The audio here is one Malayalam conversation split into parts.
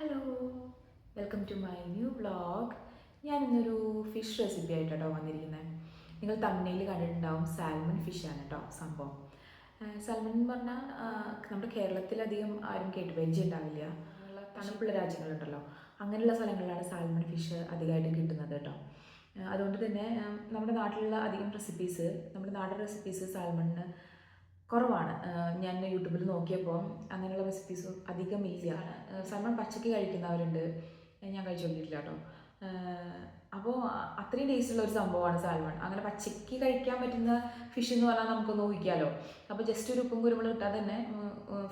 Hello, welcome to my new vlog. ഞാനിന്നൊരു ഫിഷ് റെസിപ്പി ആയിട്ടോ വന്നിരിക്കുന്നത്. നിങ്ങൾ തമിഴിൽ കണ്ടിട്ടുണ്ടാവും, സാൽമൺ ഫിഷാണ് കേട്ടോ സംഭവം. സാൽമൺ എന്ന് പറഞ്ഞാൽ നമ്മുടെ കേരളത്തിലധികം ആരും കേട്ട് പരിചയമുണ്ടാവില്ല. അങ്ങനെയുള്ള തണുപ്പുള്ള രാജ്യങ്ങളുണ്ടല്ലോ, അങ്ങനെയുള്ള സ്ഥലങ്ങളിലാണ് സാൽമൺ ഫിഷ് അധികമായിട്ട് കിട്ടുന്നത് കേട്ടോ. അതുകൊണ്ട് തന്നെ നമ്മുടെ നാട്ടിലുള്ള അധികം റെസിപ്പീസ്, നമ്മുടെ നാടൻ റെസിപ്പീസ് സാൽമണിന് കുറവാണ്. ഞാൻ യൂട്യൂബിൽ നോക്കിയപ്പോൾ അങ്ങനെയുള്ള റെസിപ്പീസ് അധികം ഇല്ല. സാൽമൺ പച്ചക്ക് കഴിക്കുന്നവരുണ്ട്, ഞാൻ കഴിച്ചു നോക്കിയിട്ടില്ല കേട്ടോ. അപ്പോൾ അത്രയും ടേസ്റ്റുള്ള ഒരു സംഭവമാണ് സാൽമൺ. അങ്ങനെ പച്ചക്ക് കഴിക്കാൻ പറ്റുന്ന ഫിഷ് എന്ന് പറഞ്ഞാൽ നമുക്കൊന്ന് ഊഹിക്കാമല്ലോ. അപ്പോൾ ജസ്റ്റ് ഒരു ഉപ്പും കുരുമുളകും ഇട്ടാൽ തന്നെ,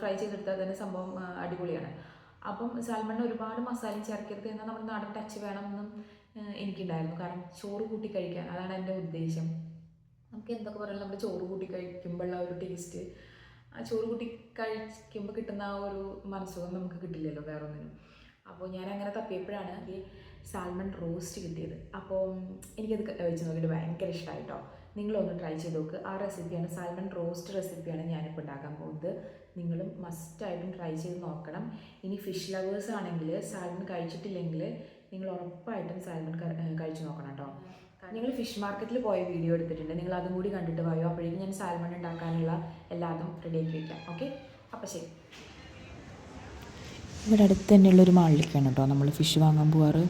ഫ്രൈ ചെയ്തെടുത്താൽ തന്നെ സംഭവം അടിപൊളിയാണ്. അപ്പം സാൽമണിന് ഒരുപാട് മസാലയും ചേർക്കരുത് എന്നാൽ നമ്മുടെ നാടൻ ടച്ച് വേണമെന്നും എനിക്കുണ്ടായിരുന്നു. കാരണം ചോറ് കൂട്ടി കഴിക്കാൻ, അതാണ് എൻ്റെ ഉദ്ദേശം. നമുക്ക് എന്തൊക്കെ പറയാം, നമ്മൾ ചോറ് കൂട്ടി കഴിക്കുമ്പോഴുള്ള ഒരു ടേസ്റ്റ്, ആ ചോറ് കൂട്ടി കഴിക്കുമ്പോൾ കിട്ടുന്ന ആ ഒരു മനസ്സുഖം നമുക്ക് കിട്ടില്ലല്ലോ വേറൊന്നിനും. അപ്പോൾ ഞാൻ അങ്ങനെ തപ്പിയപ്പോഴാണ് എനിക്ക് സാൽമൺ റോസ്റ്റ് കിട്ടിയത്. അപ്പോൾ എനിക്കത് വെച്ച് നോക്കിയിട്ട് ഭയങ്കര ഇഷ്ടമായി കേട്ടോ. നിങ്ങളൊന്ന് ട്രൈ ചെയ്ത് നോക്ക്. ആ റെസിപ്പിയാണ്, സാൽമൺ റോസ്റ്റ് റെസിപ്പിയാണ് ഞാനിപ്പോൾ ഉണ്ടാക്കാൻ പോകുന്നത്. നിങ്ങളും മസ്റ്റായിട്ടും ട്രൈ ചെയ്ത് നോക്കണം. ഇനി ഫിഷ് ലവേഴ്സ് ആണെങ്കിൽ, സാൽമൺ കഴിച്ചിട്ടില്ലെങ്കിൽ നിങ്ങൾ ഉറപ്പായിട്ടും സാൽമൺ കഴിച്ച് നോക്കണം കേട്ടോ. നിങ്ങൾ ഫിഷ് മാർക്കറ്റിൽ പോയ വീഡിയോ എടുത്തിട്ടുണ്ട്, നിങ്ങൾ അതും കൂടി കണ്ടിട്ട് പോയോ. അപ്പോഴേക്കും ഞാൻ സാൽമൺ ഉണ്ടാക്കാനുള്ള എല്ലാതും റെഡിയാക്കി വയ്ക്കാം. ഓക്കെ, അപ്പോൾ ശരി. ഇവിടെ അടുത്ത് തന്നെയുള്ളൊരു മാളിലേക്കാണ് കേട്ടോ നമ്മൾ ഫിഷ് വാങ്ങാൻ പോവാറ്.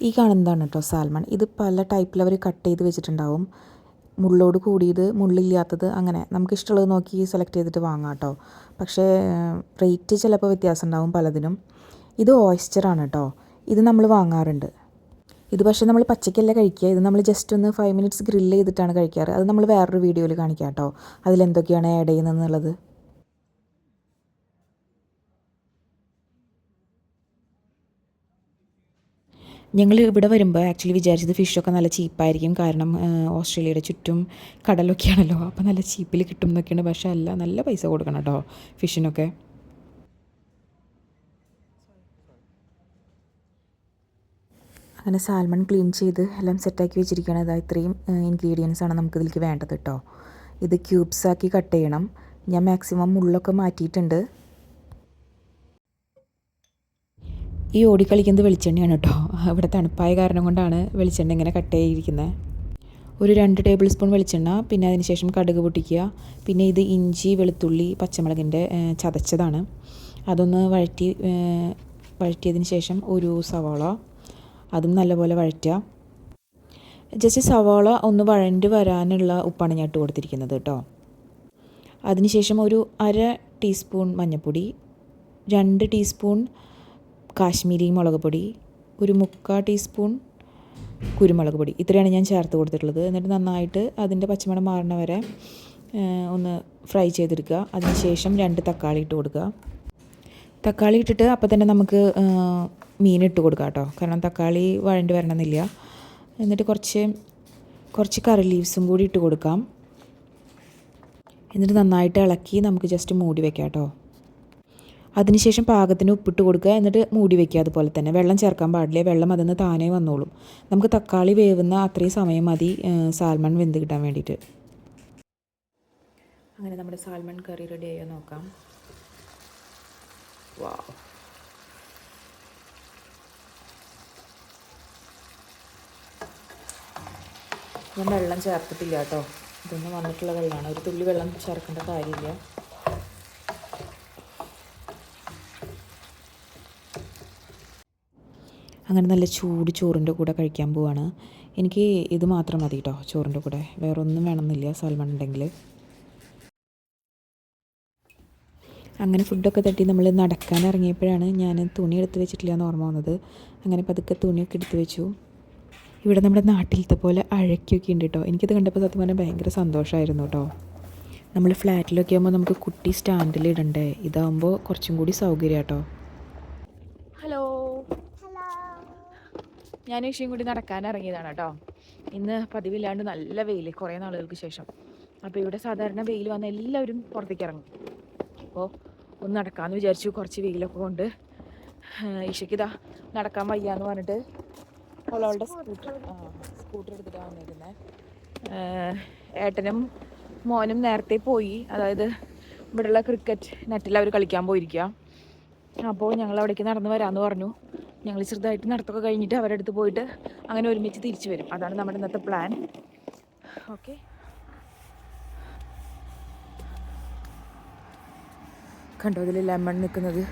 ഈ കാണുന്നതാണ് കേട്ടോ സാൽമൺ. ഇത് പല ടൈപ്പിൽ അവർ കട്ട് ചെയ്ത് വെച്ചിട്ടുണ്ടാവും. മുള്ളോട് കൂടിയത്, മുള്ളില്ലാത്തത്, അങ്ങനെ നമുക്ക് ഇഷ്ടമുള്ളത് നോക്കി സെലക്ട് ചെയ്തിട്ട് വാങ്ങാം കേട്ടോ. പക്ഷേ റേറ്റ് ചിലപ്പോൾ വ്യത്യാസം ഉണ്ടാവും പലതിനും. ഇത് ഓയിസ്റ്ററാണ് കേട്ടോ, ഇത് നമ്മൾ വാങ്ങാറുണ്ട്. ഇത് പക്ഷേ നമ്മൾ പച്ചക്കല്ല കഴിക്കുക, ഇത് നമ്മൾ ജസ്റ്റ് ഒന്ന് 5 മിനിറ്റ്സ് ഗ്രില്ല് ചെയ്തിട്ടാണ് കഴിക്കാറ്. അത് നമ്മൾ വേറൊരു വീഡിയോയിൽ കാണിക്കാം കേട്ടോ, അതിലെന്തൊക്കെയാണ് ആഡ് ചെയ്യുന്നതെന്നുള്ളത്. ഞങ്ങൾ ഇവിടെ വരുമ്പോൾ ആക്ച്വലി വിചാരിച്ചത് ഫിഷൊക്കെ നല്ല ചീപ്പായിരിക്കും, കാരണം ഓസ്ട്രേലിയയുടെ ചുറ്റും കടലൊക്കെയാണല്ലോ, അപ്പോൾ നല്ല ചീപ്പിൽ കിട്ടും എന്നൊക്കെയാണ്. പക്ഷേ അല്ല, നല്ല പൈസ കൊടുക്കണം കേട്ടോ ഫിഷിനൊക്കെ. അങ്ങനെ സാൽമൺ ക്ലീൻ ചെയ്ത് എല്ലാം സെറ്റാക്കി വെച്ചിരിക്കുകയാണ്. അതാ ഇത്രയും ഇൻഗ്രീഡിയൻസ് ആണ് നമുക്കിതിലേക്ക് വേണ്ടത് കേട്ടോ. ഇത് ക്യൂബ്സാക്കി കട്ട് ചെയ്യണം. ഞാൻ മാക്സിമം മുള്ളൊക്കെ മാറ്റിയിട്ടുണ്ട്. ഈ ഓടിക്കളിക്കുന്നത് വെളിച്ചെണ്ണയാണ് കേട്ടോ. ഇവിടെ തണുപ്പായ കാരണം കൊണ്ടാണ് വെളിച്ചെണ്ണ ഇങ്ങനെ കട്ട് ചെയ്തിരിക്കുന്നത്. ഒരു 2 ടേബിൾ സ്പൂൺ വെളിച്ചെണ്ണ, പിന്നെ അതിന് ശേഷം കടുക് പൊട്ടിക്കുക. പിന്നെ ഇത് ഇഞ്ചി, വെളുത്തുള്ളി, പച്ചമുളകിൻ്റെ ചതച്ചതാണ്. അതൊന്ന് വഴറ്റിയതിന് ശേഷം ഒരു സവാള, അതും നല്ലപോലെ വഴറ്റുക. ജസ്റ്റ് സവാള ഒന്ന് വഴണ്ട് വരാനുള്ള ഉപ്പാണ് ഞാൻ ഇട്ട് കൊടുത്തിരിക്കുന്നത് കേട്ടോ. അതിനുശേഷം ഒരു 1/2 ടീസ്പൂൺ മഞ്ഞൾപ്പൊടി, 2 ടീസ്പൂൺ കാശ്മീരി മുളക് പൊടി, ഒരു 3/4 ടീസ്പൂൺ കുരുമുളക് പൊടി, ഇത്രയാണ് ഞാൻ ചേർത്ത് കൊടുത്തിട്ടുള്ളത്. എന്നിട്ട് നന്നായിട്ട് അതിൻ്റെ പച്ചമണം മാറണ വരെ ഒന്ന് ഫ്രൈ ചെയ്തെടുക്കുക. അതിനുശേഷം 2 തക്കാളി ഇട്ട് കൊടുക്കുക. തക്കാളി ഇട്ടിട്ട് അപ്പോൾ തന്നെ നമുക്ക് മീൻ ഇട്ട് കൊടുക്കാം കേട്ടോ, കാരണം തക്കാളി വഴണ്ട് വരണമെന്നില്ല. എന്നിട്ട് കുറച്ച് കറി ലീവ്സും കൂടി ഇട്ട് കൊടുക്കാം. എന്നിട്ട് നന്നായിട്ട് ഇളക്കി നമുക്ക് ജസ്റ്റ് മൂടി വെക്കാം കേട്ടോ. അതിനുശേഷം പാകത്തിന് ഉപ്പിട്ട് കൊടുക്കുക, എന്നിട്ട് മൂടി വയ്ക്കുക. അതുപോലെ തന്നെ വെള്ളം ചേർക്കാൻ പാടില്ല, വെള്ളം അതിന്ന് താനേ വന്നോളും. നമുക്ക് തക്കാളി വേവുന്ന അത്രയും സമയം മതി സാൽമൺ വെന്ത് കിട്ടാൻ വേണ്ടിയിട്ട്. അങ്ങനെ നമ്മുടെ സാൽമൺ കറി റെഡി ആയോ നോക്കാം. വാവ്, ഞാൻ വെള്ളം ചേർത്തിട്ടില്ല കേട്ടോ, ഇതൊന്നും വന്നിട്ടുള്ള വെള്ളമാണ്. ഒരു തുള്ളി വെള്ളം ചേർക്കേണ്ട കാര്യമില്ല. അങ്ങനെ നല്ല ചൂട് ചോറിൻ്റെ കൂടെ കഴിക്കാൻ പോവാണ്. എനിക്ക് ഇത് മാത്രം മതി കേട്ടോ ചോറിൻ്റെ കൂടെ, വേറെ ഒന്നും വേണമെന്നില്ല സാൽമൺ ഉണ്ടെങ്കിൽ. അങ്ങനെ ഫുഡൊക്കെ തട്ടി നമ്മൾ നടക്കാൻ ഇറങ്ങിയപ്പോഴാണ് ഞാൻ തുണി എടുത്ത് വെച്ചിട്ടില്ല എന്ന് ഓർമ്മ വന്നത്. അങ്ങനെ പതുക്കെ തുണിയൊക്കെ എടുത്ത് വെച്ചു. ഇവിടെ നമ്മുടെ നാട്ടിലത്തെ പോലെ അഴയ്ക്കൊക്കെ ഉണ്ട് കേട്ടോ. എനിക്കത് കണ്ടപ്പോൾ സത്യം പറഞ്ഞാൽ ഭയങ്കര സന്തോഷമായിരുന്നു കേട്ടോ. നമ്മൾ ഫ്ലാറ്റിലൊക്കെ ആകുമ്പോൾ നമുക്ക് കുട്ടി സ്റ്റാൻഡിൽ ഇടണ്ടേ, ഇതാകുമ്പോൾ കുറച്ചും കൂടി സൗകര്യം കേട്ടോ. ഹലോ, ഞാൻ ഇഷയും കൂടി നടക്കാൻ ഇറങ്ങിയതാണ് കേട്ടോ. ഇന്ന് പതിവില്ലാണ്ട് നല്ല വെയിൽ, കുറേ നാളുകൾക്ക് ശേഷം. അപ്പോൾ ഇവിടെ സാധാരണ വെയിൽ വന്ന എല്ലാവരും പുറത്തേക്ക് ഇറങ്ങും. അപ്പോൾ ഒന്ന് നടക്കാമെന്ന് വിചാരിച്ചു, കുറച്ച് വെയിലൊക്കെ കൊണ്ട്. ഇഷയ്ക്ക് ഇതാ നടക്കാൻ വയ്യാന്ന് പറഞ്ഞിട്ട് അവളവളുടെ സ്കൂട്ടർ എടുത്തിട്ടാണ് വന്നിരിക്കുന്നത്. ഏട്ടനും മോനും നേരത്തെ പോയി, അതായത് ഇവിടെയുള്ള ക്രിക്കറ്റ് നെറ്റിൽ അവർ കളിക്കാൻ പോയിരിക്കുക. അപ്പോൾ ഞങ്ങൾ അവിടേക്ക് നടന്ന് വരാമെന്ന് പറഞ്ഞു. ഞങ്ങൾ ചെറുതായിട്ട് നടത്തൊക്കെ കഴിഞ്ഞിട്ട് അവരുടെ അടുത്ത് പോയിട്ട് അങ്ങനെ ഒരുമിച്ച് തിരിച്ചു വരും. അതാണ് നമ്മുടെ ഇന്നത്തെ പ്ലാൻ. ഓക്കെ, കണ്ടോ അതിൽ ലെമൺ നിൽക്കുന്നത്?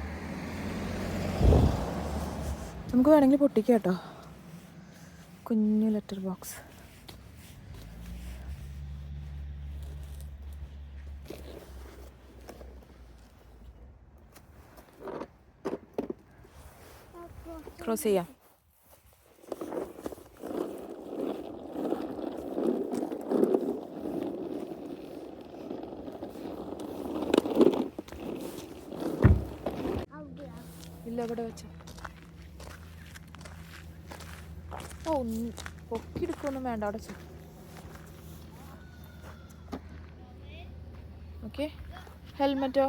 നമുക്ക് വേണമെങ്കിൽ പൊട്ടിക്കാം കേട്ടോ, കുഞ്ഞു ലെറ്റർ ബോക്സ്. ക്ലോസ് ചെയ്യാം. ഇല്ല, ഇവിടെ വെച്ച പൊക്കിയെടുക്കൊന്നും വേണ്ട, അവിടെ വെച്ചു. ഓക്കെ, ഹെൽമെറ്റോ?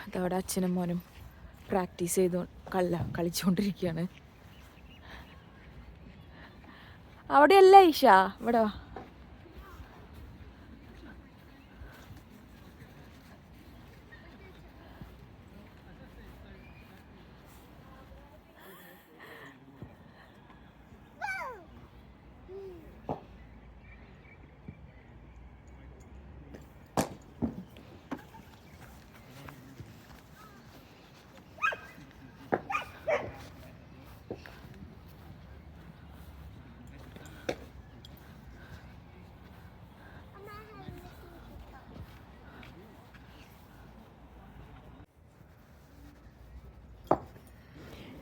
അതവിടെ അച്ഛനും മോനും പ്രാക്ടീസ് ചെയ്ത് കളിച്ചുകൊണ്ടിരിക്കുകയാണ്. അവിടെയല്ല ഈഷ, ഇവിടെ വാ.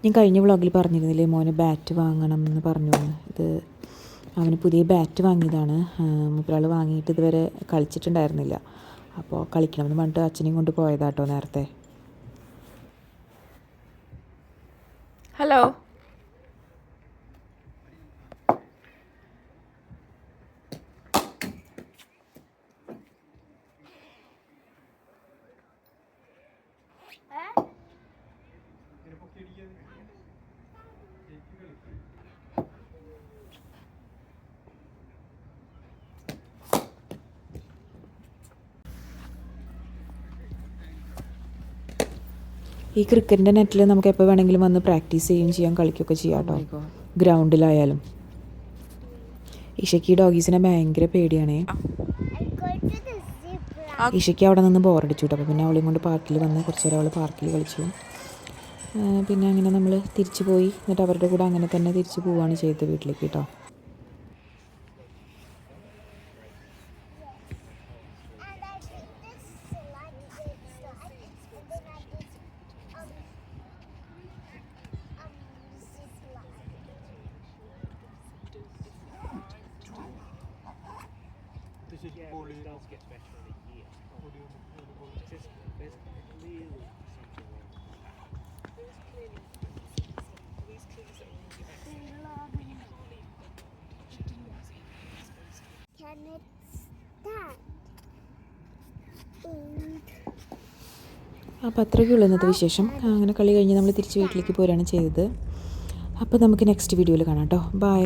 ഞാൻ കഴിഞ്ഞ വ്ളോഗിൽ പറഞ്ഞിരുന്നില്ലേ മോന് ബാറ്റ് വാങ്ങണം എന്ന് പറഞ്ഞു. ഇത് അവന് പുതിയ ബാറ്റ് വാങ്ങിയതാണ്. മൂപ്പരാൾ വാങ്ങിയിട്ട് ഇതുവരെ കളിച്ചിട്ടുണ്ടായിരുന്നില്ല. അപ്പോൾ കളിക്കണമെന്ന് പറഞ്ഞിട്ട് അച്ഛനെയും കൊണ്ട് പോയതാട്ടോ നേരത്തെ. ഹലോ, ഈ ക്രിക്കറ്റിൻ്റെ നെറ്റിൽ നമുക്ക് എപ്പോൾ വേണമെങ്കിലും വന്ന് പ്രാക്ടീസ് ചെയ്യുകയും ചെയ്യാം, കളിക്കുകയൊക്കെ ചെയ്യാം കേട്ടോ, ഗ്രൗണ്ടിലായാലും. ഇഷയ്ക്ക് ഈ ഡോഗീസിനെ ഭയങ്കര പേടിയാണേ. ഇഷയ്ക്ക് അവിടെ നിന്ന് ബോറടിച്ചു കേട്ടോ. അപ്പോൾ പിന്നെ അവളെയും കൊണ്ട് പാർക്കിൽ വന്ന് കുറച്ച് നേരം അവൾ പാർക്കിൽ കളിച്ചു. പിന്നെ അങ്ങനെ നമ്മൾ തിരിച്ചു പോയി. എന്നിട്ട് അവരുടെ കൂടെ അങ്ങനെ തന്നെ തിരിച്ചു പോവുകയാണ് ചെയ്തത് വീട്ടിലേക്ക് കേട്ടോ. അപ്പോൾ അത്രയ്ക്കുള്ളൂ ഇന്നത്തെ വിശേഷം. അങ്ങനെ കളി കഴിഞ്ഞ് നമ്മൾ തിരിച്ച് വീട്ടിലേക്ക് പോരുകയാണ് ചെയ്തത്. അപ്പോൾ നമുക്ക് നെക്സ്റ്റ് വീഡിയോയിൽ കാണാം കേട്ടോ. ബൈ.